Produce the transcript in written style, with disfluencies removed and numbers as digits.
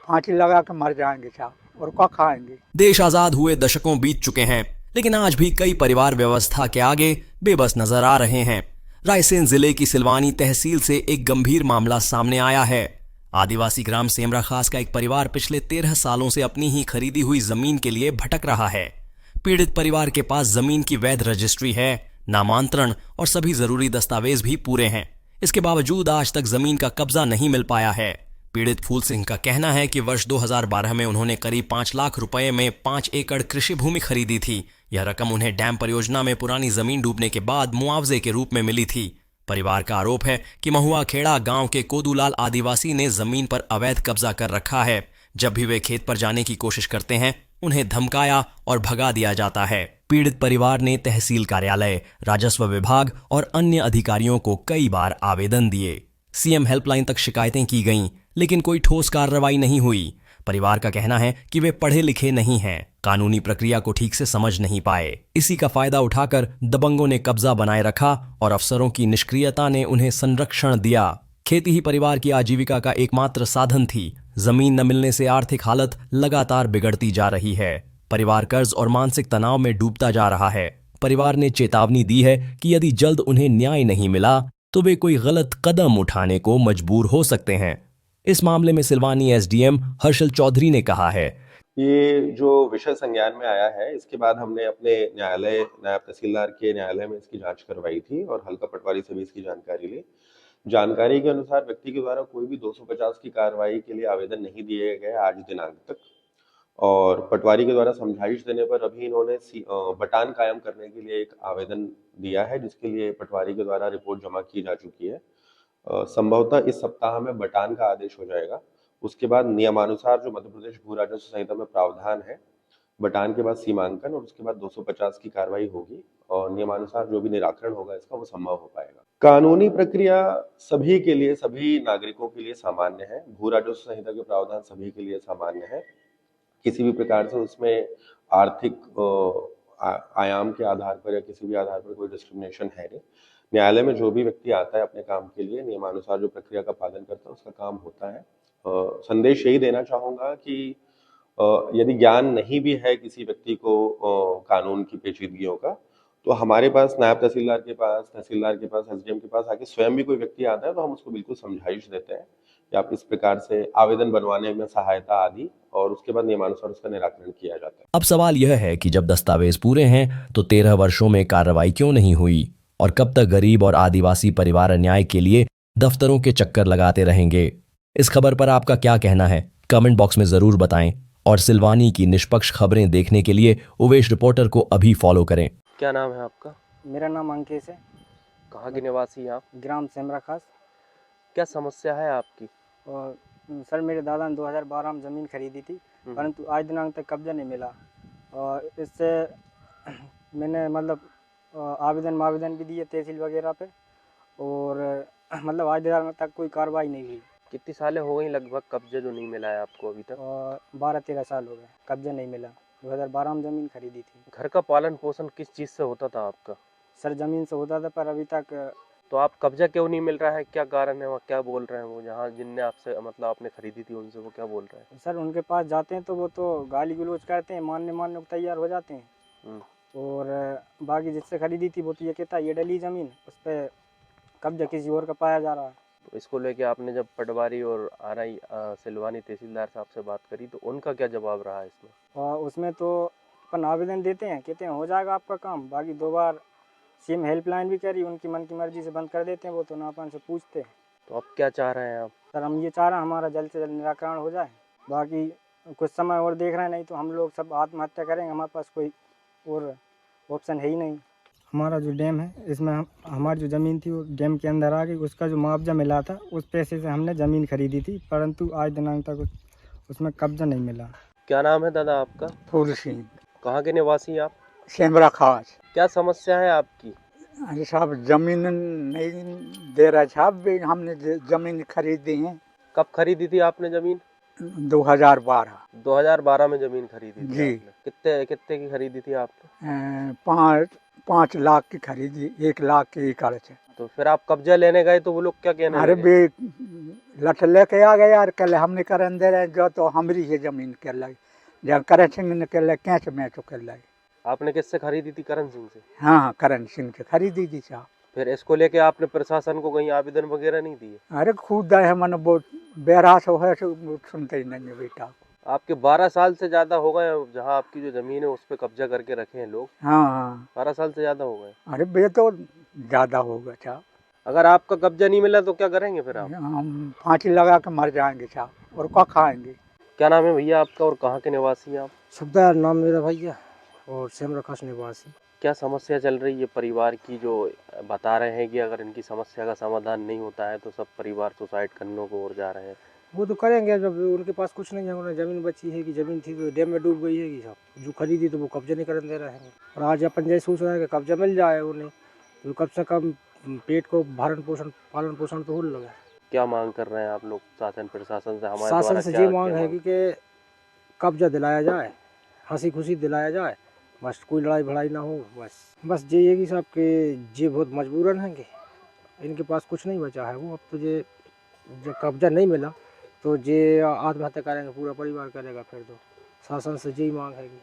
फांसी लगा के मर जाएंगे साहब, और क्या खाएंगे। देश आजाद हुए दशकों बीत चुके हैं, लेकिन आज भी कई परिवार व्यवस्था के आगे बेबस नजर आ रहे हैं। रायसेन जिले की सिलवानी तहसील से एक गंभीर मामला सामने आया है। आदिवासी ग्राम सेमरा खास का एक परिवार पिछले 13 सालों से अपनी ही खरीदी हुई जमीन के लिए भटक रहा है। पीड़ित परिवार के पास जमीन की वैध रजिस्ट्री है, नामांतरण और सभी जरूरी दस्तावेज भी पूरे हैं। इसके बावजूद आज तक जमीन का कब्जा नहीं मिल पाया है। पीड़ित फूल सिंह का कहना है कि वर्ष 2012 में उन्होंने करीब 5 लाख रुपए में 5 एकड़ कृषि भूमि खरीदी थी। यह रकम उन्हें डैम परियोजना में पुरानी जमीन डूबने के बाद मुआवजे के रूप में मिली थी। परिवार का आरोप है कि महुआ खेड़ा गांव के कोदूलाल आदिवासी ने जमीन पर अवैध कब्जा कर रखा है। जब भी वे खेत पर जाने की कोशिश करते हैं, उन्हें धमकाया और भगा दिया जाता है। पीड़ित परिवार ने तहसील कार्यालय, राजस्व विभाग और अन्य अधिकारियों को कई बार आवेदन दिए। सीएम हेल्पलाइन तक शिकायतें की गईं, लेकिन कोई ठोस कार्रवाई नहीं हुई। परिवार का कहना है कि वे पढ़े लिखे नहीं हैं, कानूनी प्रक्रिया को ठीक से समझ नहीं पाए। इसी का फायदा उठाकर दबंगों ने कब्जा बनाए रखा और अफसरों की निष्क्रियता ने उन्हें संरक्षण दिया। खेती ही परिवार की आजीविका का एकमात्र साधन थी। जमीन न मिलने से आर्थिक हालत लगातार बिगड़ती जा रही है। परिवार कर्ज और मानसिक तनाव में डूबता जा रहा है। परिवार ने चेतावनी दी है कि यदि जल्द उन्हें न्याय नहीं मिला तो वे कोई गलत कदम उठाने को मजबूर हो सकते हैं। इस मामले में सिलवानी एसडीएम हर्षल चौधरी ने कहा है, ये जो विषय संज्ञान में आया है, इसके बाद हमने अपने न्यायालय, नायब तहसीलदार के न्यायालय में इसकी जांच करवाई थी और हल्का पटवारी से भी इसकी जानकारी ली। जानकारी के अनुसार व्यक्ति के द्वारा कोई भी 250 की कार्रवाई के लिए आवेदन नहीं दिए गए आज दिनांक तक, और पटवारी के द्वारा समझाइश देने पर अभी इन्होंने बटान कायम करने के लिए एक आवेदन दिया है, जिसके लिए पटवारी के द्वारा रिपोर्ट जमा की जा चुकी है। संभवतः इस सप्ताह में बटान का आदेश हो जाएगा। उसके बाद नियमानुसार जो मध्य प्रदेश भू राजस्व संहिता में प्रावधान है, बटान के बाद सीमांकन और उसके बाद 250 की कार्रवाई होगी और नियमानुसार जो भी निराकरण होगा इसका वो संभव हो पाएगा। कानूनी प्रक्रिया सभी के लिए, सभी नागरिकों के लिए सामान्य है। भू राजस्व संहिता के प्रावधान सभी के लिए सामान्य है। किसी भी प्रकार से उसमें आर्थिक आयाम के आधार पर या किसी भी आधार पर कोई डिस्क्रिमिनेशन है नहीं। न्यायालय में जो भी व्यक्ति आता है अपने काम के लिए, नियमानुसार जो प्रक्रिया का पालन करता है उसका काम होता है। संदेश यही देना चाहूंगा कि यदि ज्ञान नहीं भी है किसी व्यक्ति को कानून की पेचीदगियों का, तो हमारे पास नायब तहसीलदार के पास, तहसीलदार के पास, एसडीएम के पास आके स्वयं भी कोई व्यक्ति आता है तो हम उसको बिल्कुल समझाइश देते हैं कि आप इस प्रकार से आवेदन बनवाने में सहायता आदि, और उसके बाद नियमानुसार उसका निराकरण किया जाता है। अब सवाल यह है कि जब दस्तावेज पूरे हैं तो 13 वर्षों में कार्रवाई क्यों नहीं हुई, और कब तक गरीब और आदिवासी परिवार न्याय के लिए दफ्तरों के चक्कर लगाते रहेंगे। इस खबर पर आपका क्या कहना है, कमेंट बॉक्स में जरूर बताएं। और सिलवानी की निष्पक्ष खबरें देखने के लिए उवेश रिपोर्टर को अभी फॉलो करें। क्या नाम है आपका? मेरा नाम अंकेश है। कहाँ के निवासी हैं आप? ग्राम सेमरा खास। क्या समस्या है आपकी? और सर, मेरे दादा ने 2012 में ज़मीन खरीदी थी, परंतु आज दिनांक तक कब्जा नहीं मिला। और इससे मैंने आवेदन भी दिए तहसील वगैरह पे, और आज दिनांक तक कोई कार्रवाई नहीं हुई। कितनी सालें हो गई लगभग कब्जा जो नहीं मिला है आपको अभी तक? 12-13 साल हो गए कब्जा नहीं मिला। 2012 में ज़मीन खरीदी थी। घर का पालन पोषण किस चीज़ से होता था आपका? सर, ज़मीन से होता था, पर अभी तक। तो आप कब्जा क्यों नहीं मिल रहा है? क्या कारण है? वहाँ क्या बोल रहे हैं वो, जहाँ जिनने आपसे आपने खरीदी थी उनसे, वो क्या बोल रहे हैं? सर, उनके पास जाते हैं तो वो तो गाली गलौज करते हैं, मानने को तैयार हो जाते हैं। और बाकी जिससे खरीदी थी वो तो ये कहता है ये डली ज़मीन, उस पर कब्जा किसी और का पाया जा रहा है। तो इसको लेके आपने जब पटवारी और आरआई सिलवानी तहसीलदार साहब से बात करी तो उनका क्या जवाब रहा इसमें? और उसमें तो अपन आवेदन देते हैं, कहते हैं हो जाएगा आपका काम। बाकी 2 बार सीएम हेल्पलाइन भी करी, उनकी मन की मर्जी से बंद कर देते हैं, वो तो ना अपन से पूछते हैं। तो अब क्या चाह रहे हैं आप? सर, हम ये चाह रहे हैं हमारा जल्द से जल्द निराकरण हो जाए। बाकी कुछ समय और देख रहे हैं, नहीं तो हम लोग सब आत्महत्या करेंगे। हमारे पास कोई और ऑप्शन है ही नहीं। हमारा जो डैम है, इसमें हमारी जो ज़मीन थी वो डैम के अंदर आ गई। उसका जो मुआवजा मिला था उस पैसे से हमने ज़मीन खरीदी थी, परंतु आज दिनांक तक उसमें कब्जा नहीं मिला। क्या नाम है दादा आपका? फूल सिंह, कहाँ के निवासी हैं आप? सेमरा खास। क्या समस्या है आपकी? अरे साहब, जमीन नहीं दे रहा साहब। हमने जमीन खरीदी है। कब खरीदी थी आपने जमीन? 2012। 2012 में जमीन खरीदी थी जी। आपने? कितने की खरीदी थी आपने? 5 लाख की खरीदी, 1 लाख की एकड़ है। तो फिर आप कब्जा लेने गए तो वो लोग क्या कहने अरे लगे? बे लठ लेके आ गए यार, कल हमने करन दे रहे जो तो हमारी है जमीन के लगे, जब करण सिंह ने कर लगे कैच में तो कर लगे। आपने किससे खरीदी थी? करण सिंह से? हाँ हाँ, करण सिंह से खरीदी थी साहब। फिर इसको लेके आपने प्रशासन को कहीं आवेदन वगैरह नहीं दिए? अरे खुद है मन वो बेरास हो है सुनते ही नहीं है बेटा। आपके 12 साल से ज्यादा हो गए जहाँ आपकी जो जमीन है उस पर कब्जा करके रखे हैं लोग? हाँ हाँ। 12 साल से ज्यादा हो गए? अरे बे तो ज़्यादा होगा साहब। अगर आपका कब्जा नहीं मिला तो क्या करेंगे फिर आप? हम फांसी लगा के मर जाएंगे साहब, और क्या खाएंगे। क्या नाम है भैया आपका और कहाँ के निवासी हैं आप? सुखदार नाम मेरा भैया और सेमरखास निवासी। क्या समस्या चल रही है परिवार की, जो बता रहे हैं कि अगर इनकी समस्या का समाधान नहीं होता है तो सब परिवार सुसाइड करने को और जा रहे हैं? वो तो करेंगे जब उनके पास कुछ नहीं है, उन्हें ज़मीन बची है कि ज़मीन थी तो डैम में डूब गई है कि सब जो खरीदी तो वो कब्जा नहीं करने दे रहे हैं। और आज अपन जैसे सोच रहे हैं कि कब्जा मिल जाए उन्हें तो कम से कम पेट को पालन पोषण तो हो लगे। क्या मांग कर रहे हैं आप लोग शासन प्रशासन से? हमारे शासन द्वारा से क्या ये मांग क्या है कि कब्जा दिलाया जाए, हंसी खुशी दिलाया जाए, बस कोई लड़ाई भड़ाई ना हो। बस ये है कि साहब के ये बहुत मजबूरन हैं कि इनके पास कुछ नहीं बचा है। वो अब तो ये जब कब्जा नहीं मिला तो ये आत्महत्या करेंगे, पूरा परिवार करेगा। फिर तो शासन से यही मांग है कि